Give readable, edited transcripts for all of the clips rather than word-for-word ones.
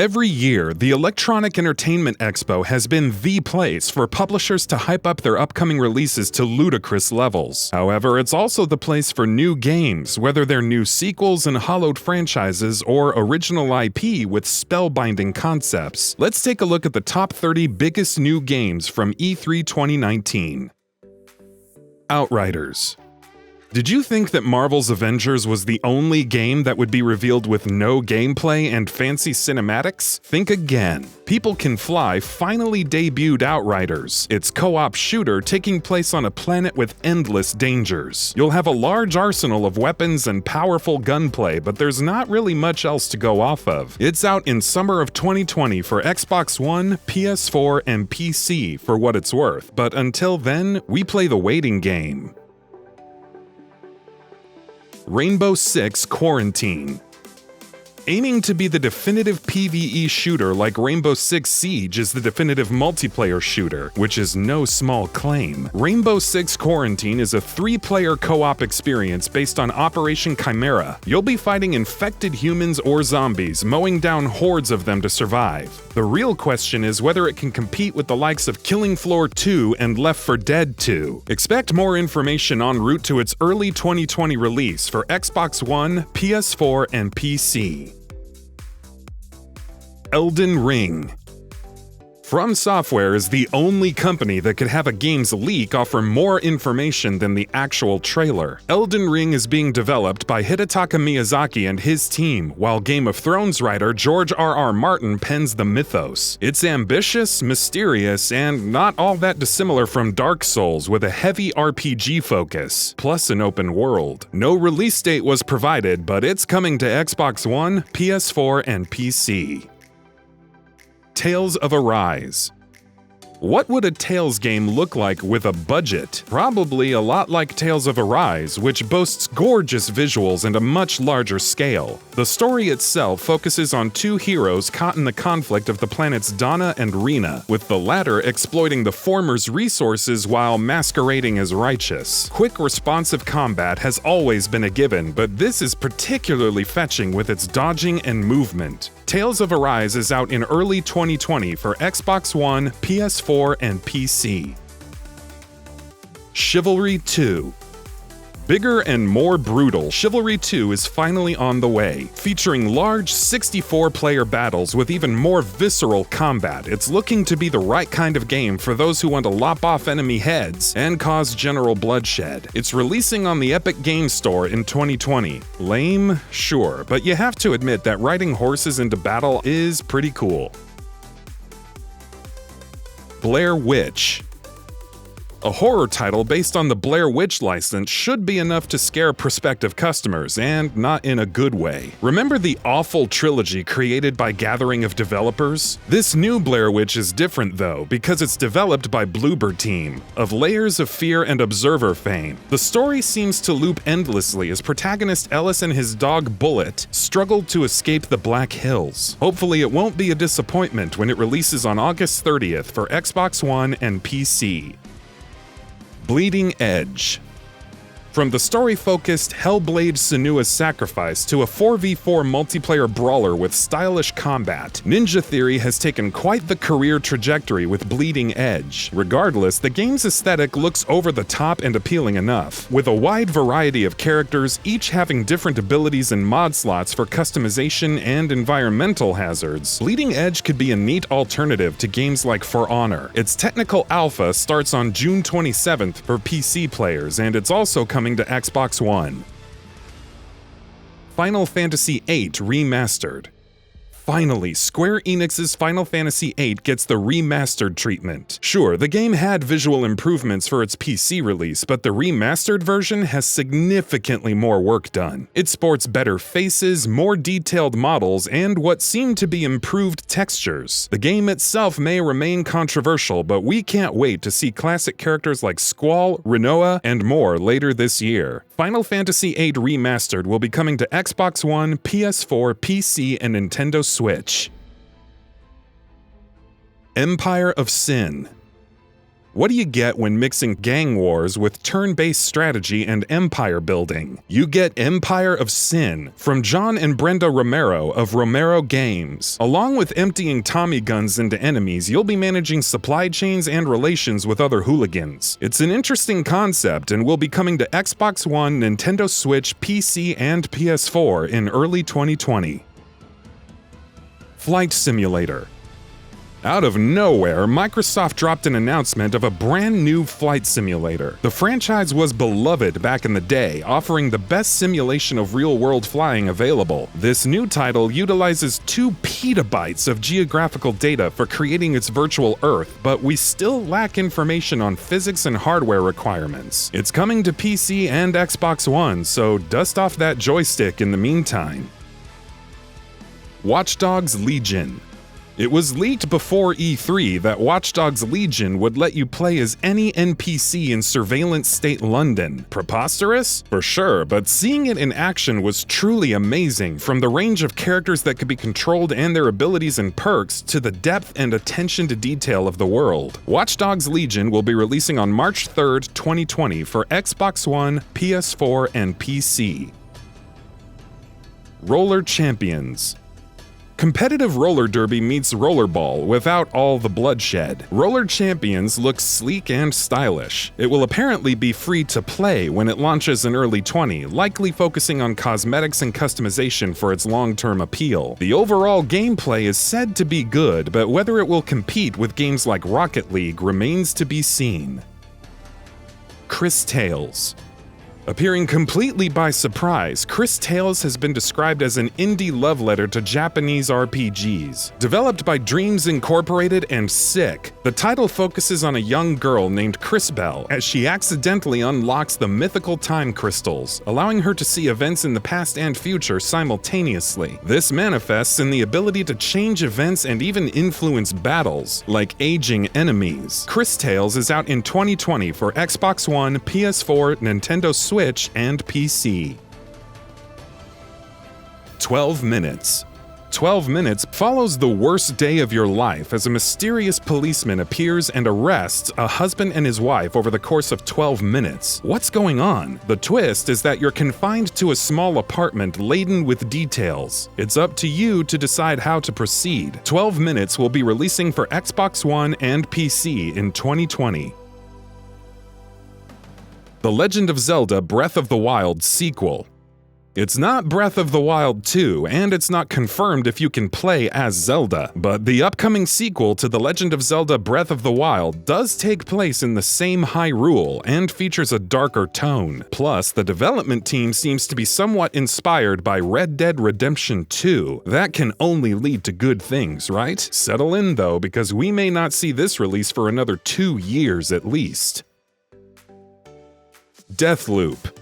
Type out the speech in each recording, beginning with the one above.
Every year, the Electronic Entertainment Expo has been the place for publishers to hype up their upcoming releases to ludicrous levels. However, it's also the place for new games, whether they're new sequels and hallowed franchises or original IP with spellbinding concepts. Let's take a look at the top 30 biggest new games from E3 2019. OUTRIDERS. Did you think that Marvel's Avengers was the only game that would be revealed with no gameplay and fancy cinematics? Think again. People Can Fly finally debuted OUTRIDERS, its co-op shooter taking place on a planet with endless dangers. You'll have a large arsenal of weapons and powerful gunplay, but there's not really much else to go off of. It's out in summer of 2020 for Xbox One, PS4, and PC for what it's worth, but until then, we play the waiting game. Rainbow Six Quarantine. Aiming to be the definitive PvE shooter like Rainbow Six Siege is the definitive multiplayer shooter, which is no small claim. Rainbow Six Quarantine is a 3-player co-op experience based on Operation Chimera. You'll be fighting infected humans or zombies, mowing down hordes of them to survive. The real question is whether it can compete with the likes of Killing Floor 2 and Left 4 Dead 2. Expect more information en route to its early 2020 release for Xbox One, PS4, and PC. Elden Ring. From Software is the only company that could have a game's leak offer more information than the actual trailer. Elden Ring is being developed by Hidetaka Miyazaki and his team, while Game of Thrones writer George R.R. Martin pens the mythos. It's ambitious, mysterious, and not all that dissimilar from Dark Souls with a heavy RPG focus, plus an open world. No release date was provided, but it's coming to Xbox One, PS4, and PC. Tales of Arise. What would a Tales game look like with a budget? Probably a lot like Tales of Arise, which boasts gorgeous visuals and a much larger scale. The story itself focuses on two heroes caught in the conflict of the planets Dana and Rena, with the latter exploiting the former's resources while masquerading as righteous. Quick, responsive combat has always been a given, but this is particularly fetching with its dodging and movement. Tales of Arise is out in early 2020 for Xbox One, PS4, and PC. Chivalry 2. Bigger and more brutal, Chivalry 2 is finally on the way. Featuring large 64-player battles with even more visceral combat, it's looking to be the right kind of game for those who want to lop off enemy heads and cause general bloodshed. It's releasing on the Epic Games Store in 2020. Lame? Sure, but you have to admit that riding horses into battle is pretty cool. Blair Witch. A horror title based on the Blair Witch license should be enough to scare prospective customers, and not in a good way. Remember the awful trilogy created by Gathering of Developers? This new Blair Witch is different though, because it's developed by Bloober Team, of Layers of Fear and Observer fame. The story seems to loop endlessly as protagonist Ellis and his dog Bullet struggle to escape the Black Hills. Hopefully it won't be a disappointment when it releases on August 30th for Xbox One and PC. Bleeding Edge. From the story-focused Hellblade: Senua's Sacrifice to a 4v4 multiplayer brawler with stylish combat, Ninja Theory has taken quite the career trajectory with Bleeding Edge. Regardless, the game's aesthetic looks over the top and appealing enough. With a wide variety of characters, each having different abilities and mod slots for customization and environmental hazards, Bleeding Edge could be a neat alternative to games like For Honor. Its technical alpha starts on June 27th for PC players, and it's also coming to Xbox One. Final Fantasy VIII Remastered. Finally, Square Enix's Final Fantasy VIII gets the remastered treatment. Sure, the game had visual improvements for its PC release, but the remastered version has significantly more work done. It sports better faces, more detailed models, and what seem to be improved textures. The game itself may remain controversial, but we can't wait to see classic characters like Squall, Rinoa, and more later this year. Final Fantasy VIII Remastered will be coming to Xbox One, PS4, PC, and Nintendo Switch. Empire of Sin. What do you get when mixing gang wars with turn-based strategy and empire building? You get Empire of Sin from John and Brenda Romero of Romero Games. Along with emptying Tommy guns into enemies, you'll be managing supply chains and relations with other hooligans. It's an interesting concept and will be coming to Xbox One, Nintendo Switch, PC, and PS4 in early 2020. Flight Simulator. Out of nowhere, Microsoft dropped an announcement of a brand new flight simulator. The franchise was beloved back in the day, offering the best simulation of real-world flying available. This new title utilizes 2 petabytes of geographical data for creating its virtual Earth, but we still lack information on physics and hardware requirements. It's coming to PC and Xbox One, so dust off that joystick in the meantime. Watch Dogs Legion. It was leaked before E3 that Watch Dogs Legion would let you play as any NPC in surveillance state London. Preposterous? For sure, but seeing it in action was truly amazing, from the range of characters that could be controlled and their abilities and perks, to the depth and attention to detail of the world. Watch Dogs Legion will be releasing on March 3rd, 2020 for Xbox One, PS4, and PC. Roller Champions. Competitive roller derby meets rollerball without all the bloodshed. Roller Champions looks sleek and stylish. It will apparently be free to play when it launches in early 2020, likely focusing on cosmetics and customization for its long-term appeal. The overall gameplay is said to be good, but whether it will compete with games like Rocket League remains to be seen. Cris Tales. Appearing completely by surprise, Cris Tales has been described as an indie love letter to Japanese RPGs. Developed by Dreams Incorporated and Sick, the title focuses on a young girl named Crisbel as she accidentally unlocks the mythical time crystals, allowing her to see events in the past and future simultaneously. This manifests in the ability to change events and even influence battles, like aging enemies. Cris Tales is out in 2020 for Xbox One, PS4, Nintendo Switch, and PC. 12 Minutes. 12 Minutes follows the worst day of your life as a mysterious policeman appears and arrests a husband and his wife over the course of 12 minutes. What's going on? The twist is that you're confined to a small apartment laden with details. It's up to you to decide how to proceed. 12 Minutes will be releasing for Xbox One and PC in 2020. The Legend of Zelda Breath of the Wild sequel. It's not Breath of the Wild 2, and it's not confirmed if you can play as Zelda, but the upcoming sequel to The Legend of Zelda Breath of the Wild does take place in the same Hyrule and features a darker tone. Plus, the development team seems to be somewhat inspired by Red Dead Redemption 2. That can only lead to good things, right? Settle in though, because we may not see this release for another 2 years at least. Deathloop.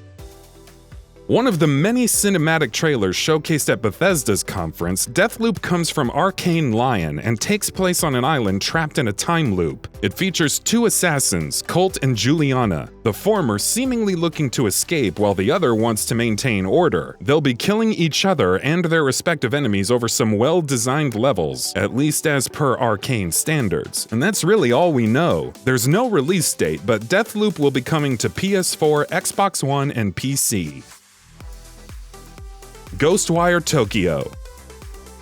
One of the many cinematic trailers showcased at Bethesda's conference, Deathloop comes from Arcane Lion and takes place on an island trapped in a time loop. It features 2 assassins, Colt and Juliana, the former seemingly looking to escape while the other wants to maintain order. They'll be killing each other and their respective enemies over some well-designed levels, at least as per Arcane standards. And that's really all we know. There's no release date, but Deathloop will be coming to PS4, Xbox One, and PC. GHOSTWIRE Tokyo.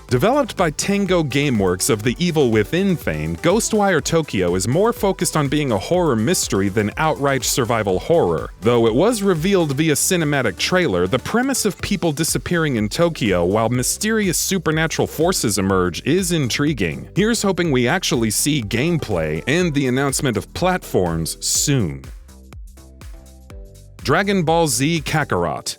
Developed by Tango Gameworks of the Evil Within fame, GHOSTWIRE Tokyo is more focused on being a horror mystery than outright survival horror. Though it was revealed via cinematic trailer, the premise of people disappearing in Tokyo while mysterious supernatural forces emerge is intriguing. Here's hoping we actually see gameplay and the announcement of platforms soon. Dragon Ball Z Kakarot.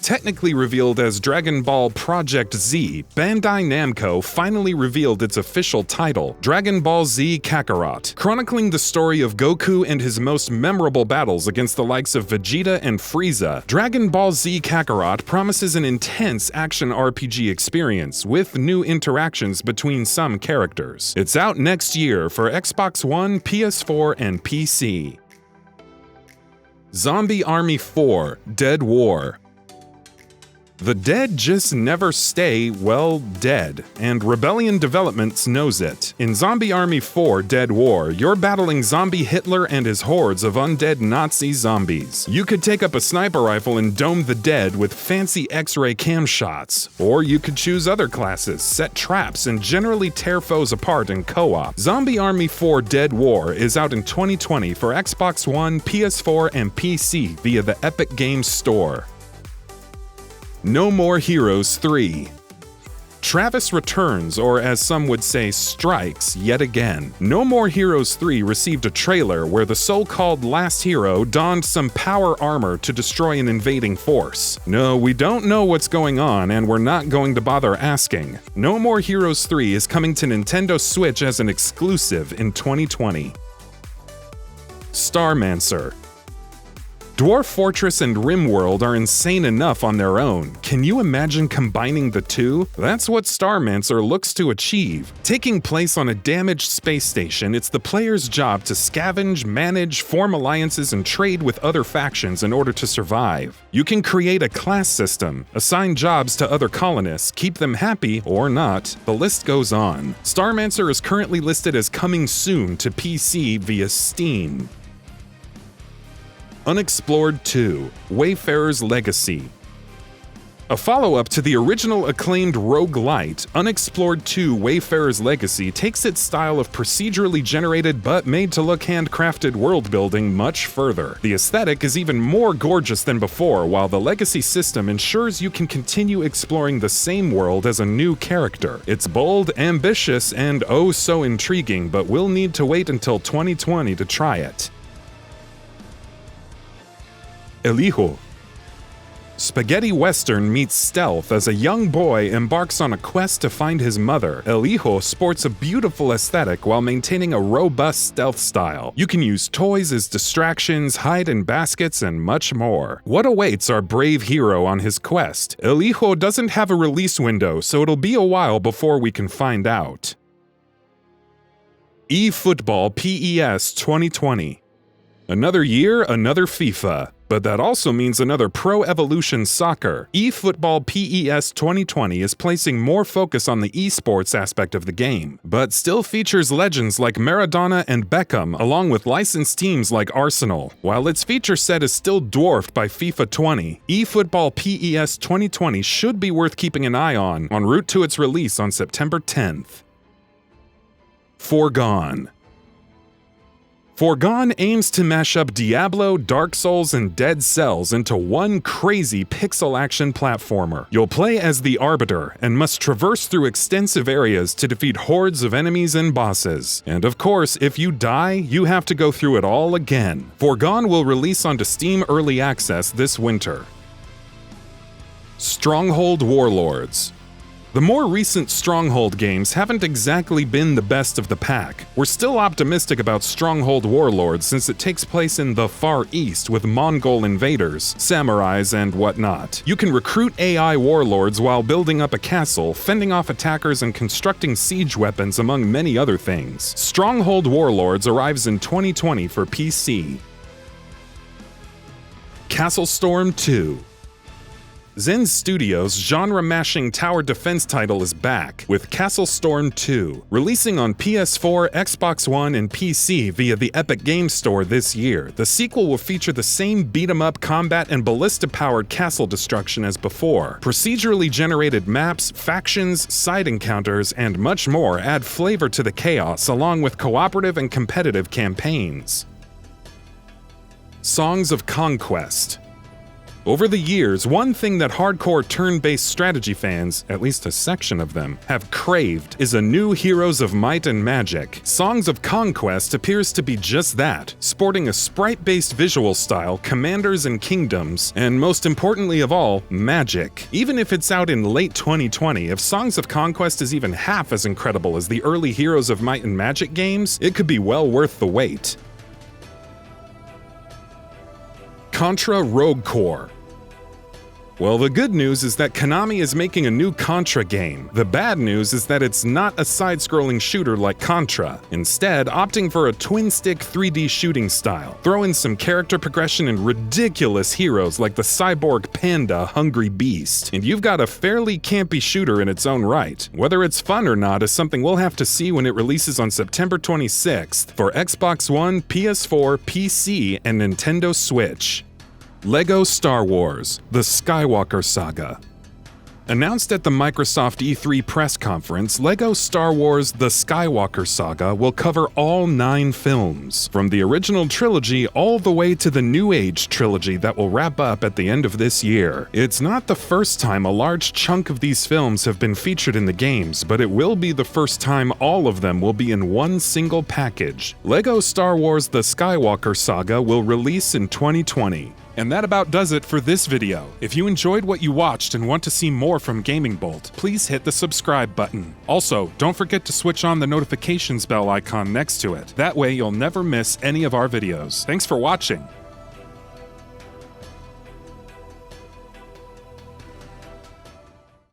Technically revealed as Dragon Ball Project Z, Bandai Namco finally revealed its official title, Dragon Ball Z Kakarot, chronicling the story of Goku and his most memorable battles against the likes of Vegeta and Frieza. Dragon Ball Z Kakarot promises an intense action RPG experience with new interactions between some characters. It's out next year for Xbox One, PS4, and PC. Zombie Army 4: Dead War. The dead just never stay, well, dead, and Rebellion Developments knows it. In Zombie Army 4 Dead War, you're battling zombie Hitler and his hordes of undead Nazi zombies. You could take up a sniper rifle and dome the dead with fancy X-ray cam shots, or you could choose other classes, set traps, and generally tear foes apart in co-op. Zombie Army 4 Dead War is out in 2020 for Xbox One, PS4, and PC via the Epic Games Store. No More Heroes 3. Travis returns, or as some would say, strikes, yet again. No More Heroes 3 received a trailer where the so-called last hero donned some power armor to destroy an invading force. No, we don't know what's going on, and we're not going to bother asking. No More Heroes 3 is coming to Nintendo Switch as an exclusive in 2020. STARMANCER. Dwarf Fortress and RimWorld are insane enough on their own. Can you imagine combining the two? That's what STARMANCER looks to achieve. Taking place on a damaged space station, it's the player's job to scavenge, manage, form alliances, and trade with other factions in order to survive. You can create a class system, assign jobs to other colonists, keep them happy or not, the list goes on. STARMANCER is currently listed as coming soon to PC via Steam. UNEXPLORED 2 WAYFARER'S Legacy. A follow-up to the original acclaimed roguelite, UNEXPLORED 2 WAYFARER'S Legacy takes its style of procedurally generated but made-to-look handcrafted world-building much further. The aesthetic is even more gorgeous than before, while the Legacy system ensures you can continue exploring the same world as a new character. It's bold, ambitious, and oh so intriguing, but we'll need to wait until 2020 to try it. El Hijo. Spaghetti Western meets stealth as a young boy embarks on a quest to find his mother. El Hijo sports a beautiful aesthetic while maintaining a robust stealth style. You can use toys as distractions, hide in baskets, and much more. What awaits our brave hero on his quest? El Hijo doesn't have a release window, so it'll be a while before we can find out. eFootBALL PES 2020. Another year, another FIFA. But that also means another Pro Evolution Soccer. eFootBALL PES 2020 is placing more focus on the esports aspect of the game, but still features legends like Maradona and Beckham, along with licensed teams like Arsenal. While its feature set is still dwarfed by FIFA 20, eFootBALL PES 2020 should be worth keeping an eye on en route to its release on September 10th. Foregone. Foregone aims to mash up Diablo, Dark Souls, and Dead Cells into one crazy pixel action platformer. You'll play as the Arbiter and must traverse through extensive areas to defeat hordes of enemies and bosses. And of course, if you die, you have to go through it all again. Foregone will release onto Steam Early Access this winter. Stronghold Warlords. The more recent Stronghold games haven't exactly been the best of the pack. We're still optimistic about Stronghold Warlords since it takes place in the Far East with Mongol invaders, samurais, and whatnot. You can recruit AI warlords while building up a castle, fending off attackers, and constructing siege weapons, among many other things. Stronghold Warlords arrives in 2020 for PC. CASTLESTORM 2. Zen Studios' genre-mashing tower defense title is back, with CASTLESTORM 2, releasing on PS4, Xbox One, and PC via the Epic Games Store this year. The sequel will feature the same beat-em-up combat and ballista-powered castle destruction as before. Procedurally generated maps, factions, side encounters, and much more add flavor to the chaos, along with cooperative and competitive campaigns. Songs of Conquest. Over the years, one thing that hardcore turn-based strategy fans, at least a section of them, have craved is a new Heroes of Might and Magic. Songs of Conquest appears to be just that, sporting a sprite-based visual style, commanders and kingdoms, and most importantly of all, magic. Even if it's out in late 2020, if Songs of Conquest is even half as incredible as the early Heroes of Might and Magic games, it could be well worth the wait. CONTRA Rogue Corps. Well, the good news is that Konami is making a new Contra game. The bad news is that it's not a side-scrolling shooter like Contra, instead opting for a twin-stick 3D shooting style. Throw in some character progression and ridiculous heroes like the cyborg panda Hungry Beast, and you've got a fairly campy shooter in its own right. Whether it's fun or not is something we'll have to see when it releases on September 26th for Xbox One, PS4, PC, and Nintendo Switch. LEGO Star Wars: The Skywalker Saga. Announced at the Microsoft E3 press conference, LEGO Star Wars: The Skywalker Saga will cover all 9 films, from the original trilogy all the way to the New Age trilogy that will wrap up at the end of this year. It's not the first time a large chunk of these films have been featured in the games, but it will be the first time all of them will be in one single package. LEGO Star Wars: The Skywalker Saga will release in 2020. And that about does it for this video. If you enjoyed what you watched and want to see more from GamingBolt, please hit the subscribe button. Also, don't forget to switch on the notifications bell icon next to it. That way you'll never miss any of our videos. Thanks for watching.